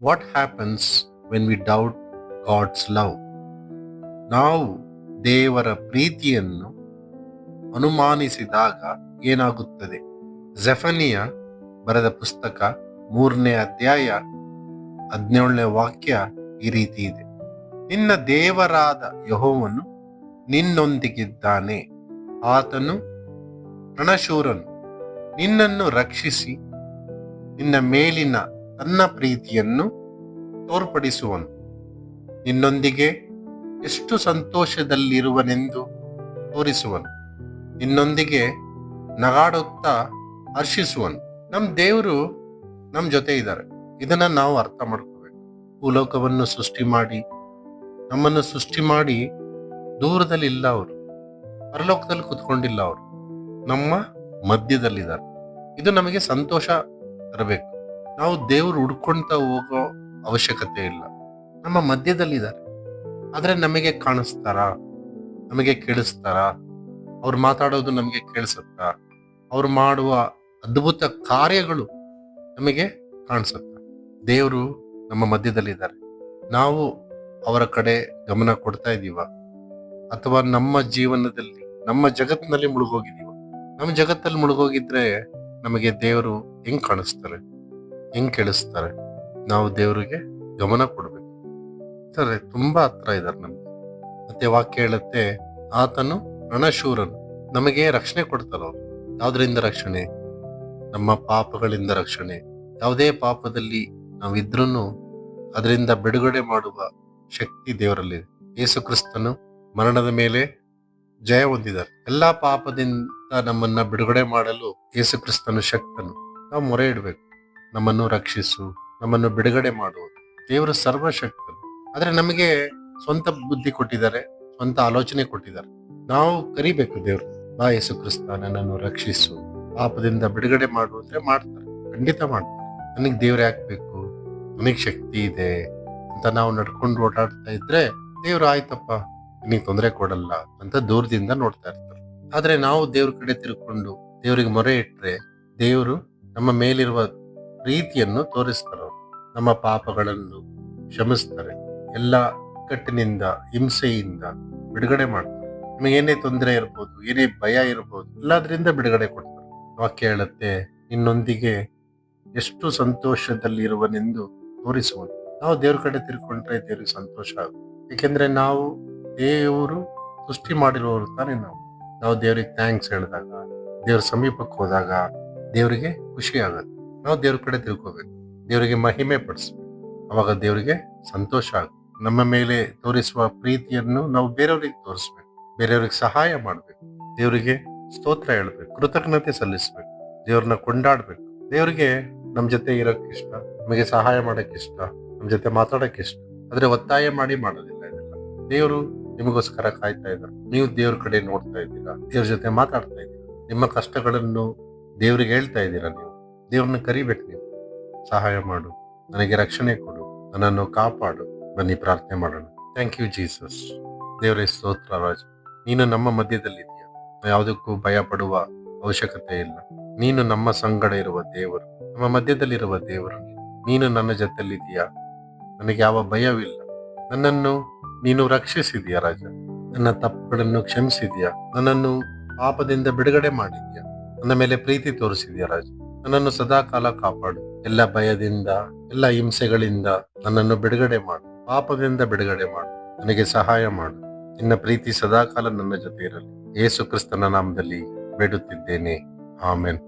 What happens when we doubt God's love? ನಾವು ದೇವರ ಪ್ರೀತಿಯನ್ನು ಅನುಮಾನಿಸಿದಾಗ ಏನಾಗುತ್ತದೆ? ಜೆಫನಿಯ ಬರೆದ ಪುಸ್ತಕ 3ನೇ ಅಧ್ಯಾಯ 17ನೇ ವಾಕ್ಯ ಈ ರೀತಿ ಇದೆ. ನಿನ್ನ ದೇವರಾದ ಯೆಹೋವನು ನಿನ್ನೊಂದಿಗಿದ್ದಾನೆ. ಆತನು ರಣಶೂರನು, ನಿನ್ನನ್ನು ರಕ್ಷಿಸಿ ನಿನ್ನ ಮೇಲಿನ ತನ್ನ ಪ್ರೀತಿಯನ್ನು ತೋರ್ಪಡಿಸುವನು. ನಿನ್ನೊಂದಿಗೆ ಎಷ್ಟು ಸಂತೋಷದಲ್ಲಿರುವನೆಂದು ತೋರಿಸುವನು. ನಿನ್ನೊಂದಿಗೆ ನಗಾಡುತ್ತಾ ಹರ್ಷಿಸುವನು. ನಮ್ಮ ದೇವರು ನಮ್ಮ ಜೊತೆ ಇದ್ದಾರೆ. ಇದನ್ನ ನಾವು ಅರ್ಥ ಮಾಡ್ಕೋಬೇಕು. ಭೂಲೋಕವನ್ನು ಸೃಷ್ಟಿ ಮಾಡಿ, ನಮ್ಮನ್ನು ಸೃಷ್ಟಿ ಮಾಡಿ ದೂರದಲ್ಲಿ ಇಲ್ಲ ಅವರು, ಪರಲೋಕದಲ್ಲಿ ಕುತ್ಕೊಂಡಿಲ್ಲ ಅವರು, ನಮ್ಮ ಮಧ್ಯದಲ್ಲಿದ್ದಾರೆ. ಇದು ನಮಗೆ ಸಂತೋಷ ತರಬೇಕು. ನಾವು ದೇವರು ಹುಡ್ಕೊಂತ ಹೋಗೋ ಅವಶ್ಯಕತೆ ಇಲ್ಲ. ನಮ್ಮ ಮಧ್ಯದಲ್ಲಿದ್ದಾರೆ. ಆದ್ರೆ ನಮಗೆ ಕಾಣಿಸ್ತಾರ? ನಮಗೆ ಕೇಳಿಸ್ತಾರ? ಅವ್ರು ಮಾತಾಡೋದು ನಮಗೆ ಕೇಳಿಸುತ್ತಾ? ಅವ್ರು ಮಾಡುವ ಅದ್ಭುತ ಕಾರ್ಯಗಳು ನಮಗೆ ಕಾಣಿಸುತ್ತ? ದೇವರು ನಮ್ಮ ಮಧ್ಯದಲ್ಲಿದ್ದಾರೆ. ನಾವು ಅವರ ಕಡೆ ಗಮನ ಕೊಡ್ತಾ ಇದ್ದೀವ? ಅಥವಾ ನಮ್ಮ ಜೀವನದಲ್ಲಿ, ನಮ್ಮ ಜಗತ್ತಿನಲ್ಲಿ ಮುಳುಗೋಗಿದೀವ? ನಮ್ಮ ಜಗತ್ತಲ್ಲಿ ಮುಳುಗೋಗಿದ್ರೆ ನಮಗೆ ದೇವರು ಹೆಂಗ್ ಕಾಣಿಸ್ತಾರೆ, ಹೆಂಗ್ ಕೇಳಿಸ್ತಾರೆ? ನಾವು ದೇವರಿಗೆ ಗಮನ ಕೊಡ್ಬೇಕು. ಸರಿ, ತುಂಬಾ ಹತ್ರ ಇದ್ದಾರೆ ನಮ್ಗೆ. ಮತ್ತೆ ವಾಕ್ಯ ಹೇಳುತ್ತೆ, ಆತನು ರಣಶೂರನು, ನಮಗೆ ರಕ್ಷಣೆ ಕೊಡ್ತಾರ. ಅವ್ರು ಯಾವ್ದ್ರಿಂದ ರಕ್ಷಣೆ? ನಮ್ಮ ಪಾಪಗಳಿಂದ ರಕ್ಷಣೆ. ಯಾವುದೇ ಪಾಪದಲ್ಲಿ ನಾವಿದ್ರೂ ಅದರಿಂದ ಬಿಡುಗಡೆ ಮಾಡುವ ಶಕ್ತಿ ದೇವರಲ್ಲಿದೆ. ಯೇಸು ಕ್ರಿಸ್ತನು ಮರಣದ ಮೇಲೆ ಜಯ ಹೊಂದಿದ್ದಾರೆ. ಎಲ್ಲಾ ಪಾಪದಿಂದ ನಮ್ಮನ್ನ ಬಿಡುಗಡೆ ಮಾಡಲು ಯೇಸು ಕ್ರಿಸ್ತನು ಶಕ್ತನು. ನಾವು ಮೊರೆ ಇಡಬೇಕು, ನಮ್ಮನ್ನು ರಕ್ಷಿಸು, ನಮ್ಮನ್ನು ಬಿಡುಗಡೆ ಮಾಡುವುದು. ದೇವರು ಸರ್ವಶಕ್ತನು. ಆದ್ರೆ ನಮಗೆ ಸ್ವಂತ ಬುದ್ಧಿ ಕೊಟ್ಟಿದ್ದಾರೆ, ಸ್ವಂತ ಆಲೋಚನೆ ಕೊಟ್ಟಿದ್ದಾರೆ. ನಾವು ಕರಿಬೇಕು, ದೇವ್ರು ಬಾ ಯೇಸು ಕ್ರಿಸ್ತ, ನನ್ನನ್ನು ರಕ್ಷಿಸು, ಪಾಪದಿಂದ ಬಿಡುಗಡೆ ಮಾಡು ಅಂದ್ರೆ ಮಾಡ್ತಾರೆ, ಖಂಡಿತ ಮಾಡ್ತಾರೆ. ನನಗ್ ದೇವ್ರು ಯಾಕಬೇಕು, ನನಗ್ ಶಕ್ತಿ ಇದೆ ಅಂತ ನಾವು ನಡ್ಕೊಂಡು ಓಡಾಡ್ತಾ ಇದ್ರೆ ದೇವ್ರು ಆಯ್ತಪ್ಪ ನಿನಗೆ ತೊಂದರೆ ಕೊಡಲ್ಲ ಅಂತ ದೂರದಿಂದ ನೋಡ್ತಾ ಇರ್ತಾರೆ. ಆದ್ರೆ ನಾವು ದೇವ್ರ ಕಡೆ ತಿರ್ಕೊಂಡು ದೇವ್ರಿಗೆ ಮೊರೆ ಇಟ್ರೆ ದೇವರು ನಮ್ಮ ಮೇಲಿರುವ ಪ್ರೀತಿಯನ್ನು ತೋರಿಸ್ತಾರೆ. ನಮ್ಮ ಪಾಪಗಳನ್ನು ಕ್ಷಮಿಸ್ತಾರೆ. ಎಲ್ಲ ಕಟ್ಟಿನಿಂದ, ಹಿಂಸೆಯಿಂದ ಬಿಡುಗಡೆ ಮಾಡ್ತಾರೆ. ನಿಮಗೆ ಏನೇ ತೊಂದರೆ ಇರ್ಬೋದು, ಏನೇ ಭಯ ಇರ್ಬೋದು, ಎಲ್ಲದ್ರಿಂದ ಬಿಡುಗಡೆ ಕೊಡ್ತಾರೆ. ವಾಕ್ಯ ಹೇಳುತ್ತೆ, ನಿನ್ನೊಂದಿಗೆ ಎಷ್ಟು ಸಂತೋಷದಲ್ಲಿರುವನೆಂದು ತೋರಿಸುವನು. ನಾವು ದೇವ್ರ ಕಡೆ ತಿರ್ಕೊಂಡ್ರೆ ದೇವ್ರಿಗೆ ಸಂತೋಷ ಆಗುತ್ತೆ. ಏಕೆಂದ್ರೆ ನಾವು ದೇವರು ಸೃಷ್ಟಿ ಮಾಡಿರೋರು ತಾನೇ. ನಾವು ದೇವ್ರಿಗೆ ಥ್ಯಾಂಕ್ಸ್ ಹೇಳಿದಾಗ, ದೇವ್ರ ಸಮೀಪಕ್ಕೆ ಹೋದಾಗ ದೇವರಿಗೆ ಖುಷಿ ಆಗುತ್ತೆ. ನಾವು ದೇವ್ರ ಕಡೆ ತಿಳ್ಕೋಬೇಕು, ದೇವರಿಗೆ ಮಹಿಮೆ ಪಡಿಸ್ಬೇಕು. ಅವಾಗ ದೇವರಿಗೆ ಸಂತೋಷ ಆಗುತ್ತೆ. ನಮ್ಮ ಮೇಲೆ ತೋರಿಸುವ ಪ್ರೀತಿಯನ್ನು ನಾವು ಬೇರೆಯವ್ರಿಗೆ ತೋರಿಸ್ಬೇಕು, ಬೇರೆಯವ್ರಿಗೆ ಸಹಾಯ ಮಾಡ್ಬೇಕು, ದೇವರಿಗೆ ಸ್ತೋತ್ರ ಹೇಳ್ಬೇಕು, ಕೃತಜ್ಞತೆ ಸಲ್ಲಿಸ್ಬೇಕು, ದೇವ್ರನ್ನ ಕೊಂಡಾಡ್ಬೇಕು. ದೇವ್ರಿಗೆ ನಮ್ ಜೊತೆ ಇರೋಕ್ ಇಷ್ಟ, ನಮಗೆ ಸಹಾಯ ಮಾಡಕ್ ಇಷ್ಟ, ನಮ್ ಜೊತೆ ಮಾತಾಡಕ್ ಇಷ್ಟ. ಆದ್ರೆ ಒತ್ತಾಯ ಮಾಡಿ ಮಾಡೋದಿಲ್ಲ ಇದೆಲ್ಲ. ದೇವರು ನಿಮಗೋಸ್ಕರ ಕಾಯ್ತಾ ಇದ್ದಾರೆ. ನೀವು ದೇವ್ರ ಕಡೆ ನೋಡ್ತಾ ಇದ್ದೀರಾ, ದೇವ್ರ ಜೊತೆ ಮಾತಾಡ್ತಾ ಇದ್ದೀರಾ, ನಿಮ್ಮ ಕಷ್ಟಗಳನ್ನು ದೇವ್ರಿಗೆ ಹೇಳ್ತಾ ಇದ್ದೀರಾ. ನೀವು ದೇವ್ರನ್ನ ಕರಿಬೇಕು, ನೀವು ಸಹಾಯ ಮಾಡು, ನನಗೆ ರಕ್ಷಣೆ ಕೊಡು, ನನ್ನನ್ನು ಕಾಪಾಡು. ಬನ್ನಿ ಪ್ರಾರ್ಥನೆ ಮಾಡೋಣ. Thank you Jesus. ದೇವರೇ ಸ್ತೋತ್ರ ರಾಜ, ನೀನು ನಮ್ಮ ಮಧ್ಯದಲ್ಲಿದ್ದೀಯ. ಯಾವುದಕ್ಕೂ ಭಯ ಪಡುವ ಅವಶ್ಯಕತೆ ಇಲ್ಲ. ನೀನು ನಮ್ಮ ಸಂಗಡ ಇರುವ ದೇವರು, ನಮ್ಮ ಮಧ್ಯದಲ್ಲಿರುವ ದೇವರು. ನೀನು ನನ್ನ ಜೊತೆಲಿದ್ದೀಯಾ, ನನಗೆ ಯಾವ ಭಯವಿಲ್ಲ. ನನ್ನನ್ನು ನೀನು ರಕ್ಷಿಸಿದೀಯ ರಾಜ, ನನ್ನ ತಪ್ಪುಗಳನ್ನು ಕ್ಷಮಿಸಿದೀಯ, ನನ್ನನ್ನು ಪಾಪದಿಂದ ಬಿಡುಗಡೆ ಮಾಡಿದ್ಯಾ, ನನ್ನ ಮೇಲೆ ಪ್ರೀತಿ ತೋರಿಸಿದ್ಯಾ ರಾಜ. ನನ್ನನ್ನು ಸದಾಕಾಲ ಕಾಪಾಡು. ಎಲ್ಲ ಭಯದಿಂದ, ಎಲ್ಲ ಹಿಂಸೆಗಳಿಂದ ನನ್ನನ್ನು ಬಿಡುಗಡೆ ಮಾಡು, ಪಾಪದಿಂದ ಬಿಡುಗಡೆ ಮಾಡು, ನನಗೆ ಸಹಾಯ ಮಾಡು. ನಿನ್ನ ಪ್ರೀತಿ ಸದಾಕಾಲ ನನ್ನ ಜೊತೆ ಇರಲಿ. ಯೇಸು ಕ್ರಿಸ್ತನ ನಾಮದಲ್ಲಿ ಬೇಡುತ್ತಿದ್ದೇನೆ, ಆಮೆನ್.